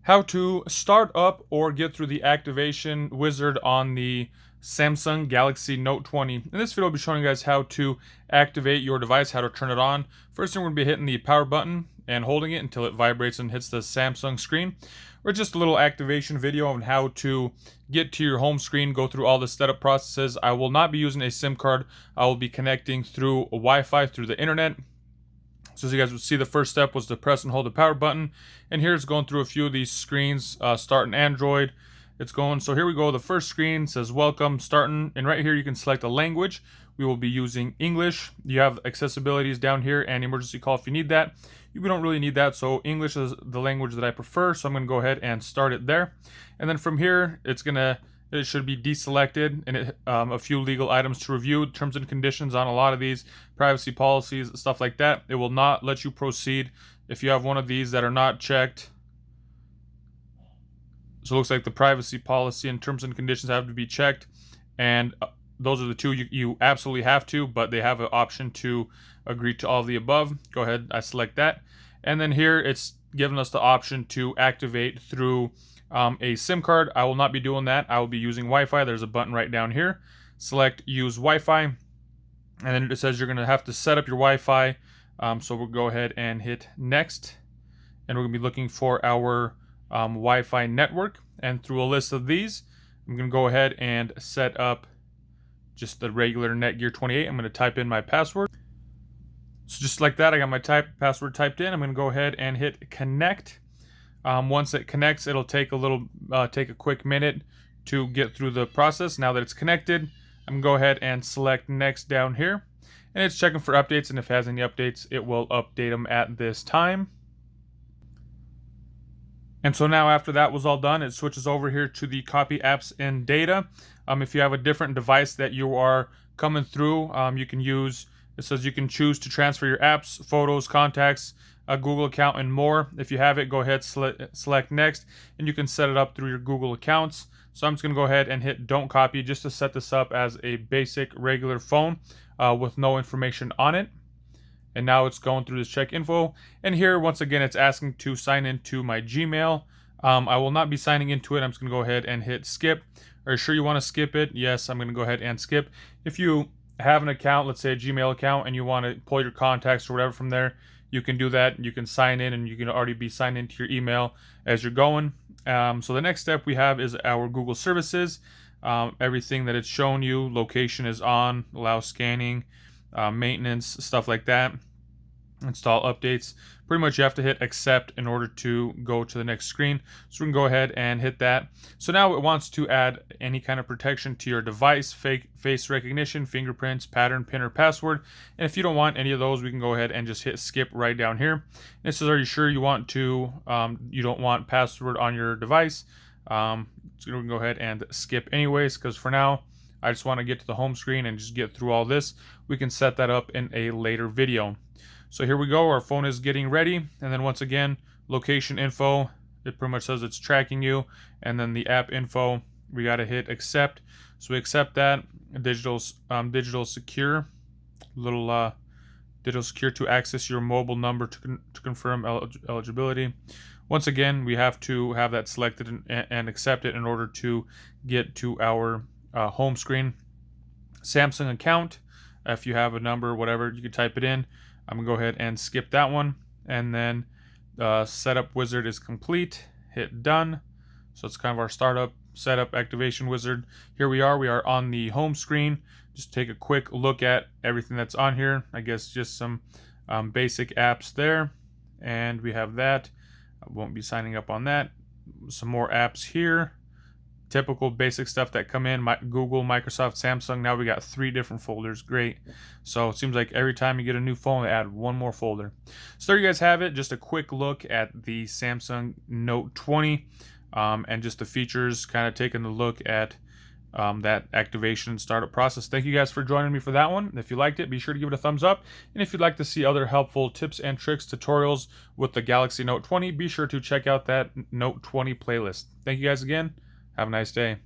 How to start up or get through the activation wizard on the Samsung Galaxy Note 20. In this video, I'll be showing you guys how to activate your device, how to turn it on. First thing, we're going to be hitting the power button and holding it until it vibrates and hits the Samsung screen. Or just a little activation video on how to get to your home screen, go through all the setup processes. I will not be using a SIM card. I will be connecting through Wi-Fi through the internet. So as you guys would see, the first step was to press and hold the power button. And here it's going through a few of these screens, starting Android. It's going, so here we go. The first screen says welcome, starting. And right here you can select a language. We will be using English. You have accessibilities down here and emergency call if you need that. We don't really need that, so English is the language that I prefer. So I'm going to go ahead and start it there. And then from here, it should be deselected, and a few legal items to review, terms and conditions on a lot of these, privacy policies, stuff like that. It will not let you proceed if you have one of these that are not checked. So it looks like the privacy policy and terms and conditions have to be checked, and those are the two you absolutely have to, but they have an option to agree to all of the above. Go ahead, I select that. And then here it's given us the option to activate through a SIM card. I will not be doing that. I will be using Wi-Fi. There's a button right down here. Select use Wi-Fi. And then it says you're going to have to set up your Wi-Fi. So we'll go ahead and hit next. And we're going to be looking for our Wi-Fi network. And through a list of these, I'm going to go ahead and set up just the regular Netgear 28. I'm going to type in my password. So just like that, I got my password typed in. I'm going to go ahead and hit connect. Once it connects, it'll take a quick minute to get through the process. Now that it's connected, I'm going to go ahead and select next down here. And it's checking for updates, and if it has any updates, it will update them at this time. And so now after that was all done, it switches over here to the copy apps and data. If you have a different device that you are coming through, you can use, it says you can choose to transfer your apps, photos, contacts, a Google account, and more. If you have it, go ahead, select next, and you can set it up through your Google accounts. So I'm just going to go ahead and hit don't copy just to set this up as a basic regular phone with no information on it. And now it's going through this check info. And here, once again, it's asking to sign into my Gmail. I will not be signing into it. I'm just going to go ahead and hit skip. Are you sure you want to skip it? Yes, I'm going to go ahead and skip. If you have an account, let's say a Gmail account, and you want to pull your contacts or whatever from there, you can do that. You can sign in, and you can already be signed into your email as you're going. So the next step we have is our Google services. Everything that it's shown you, location is on, allow scanning, maintenance, stuff like that, install updates. Pretty much you have to hit accept in order to go to the next screen. So we can go ahead and hit that. So now it wants to add any kind of protection to your device, fake face recognition, fingerprints, pattern, pin, or password. And if you don't want any of those, we can go ahead and just hit skip right down here. And it says, are you sure you want to, you don't want password on your device? So we can go ahead and skip anyways, because for now, I just want to get to the home screen and just get through all this. We can set that up in a later video. So here we go, our phone is getting ready, and then once again, location info, it pretty much says it's tracking you, and then the app info, we got to hit accept. So we accept that, digital secure, digital secure to access your mobile number to confirm eligibility. Once again, we have to have that selected and accept it in order to get to our home screen. Samsung account, if you have a number, whatever, you can type it in. I'm going to go ahead and skip that one. And then setup wizard is complete. Hit done. So it's kind of our startup setup activation wizard. Here we are on the home screen. Just take a quick look at everything that's on here. I guess just some basic apps there. And we have that. I won't be signing up on that. Some more apps here. Typical basic stuff that come in, Google, Microsoft, Samsung. Now we got 3 different folders. Great. So it seems like every time you get a new phone, they add one more folder. So there you guys have it. Just a quick look at the Samsung Note 20 and just the features, kind of taking a look at that activation and startup process. Thank you guys for joining me for that one. If you liked it, be sure to give it a thumbs up. And if you'd like to see other helpful tips and tricks tutorials with the Galaxy Note 20, be sure to check out that Note 20 playlist. Thank you guys again. Have a nice day.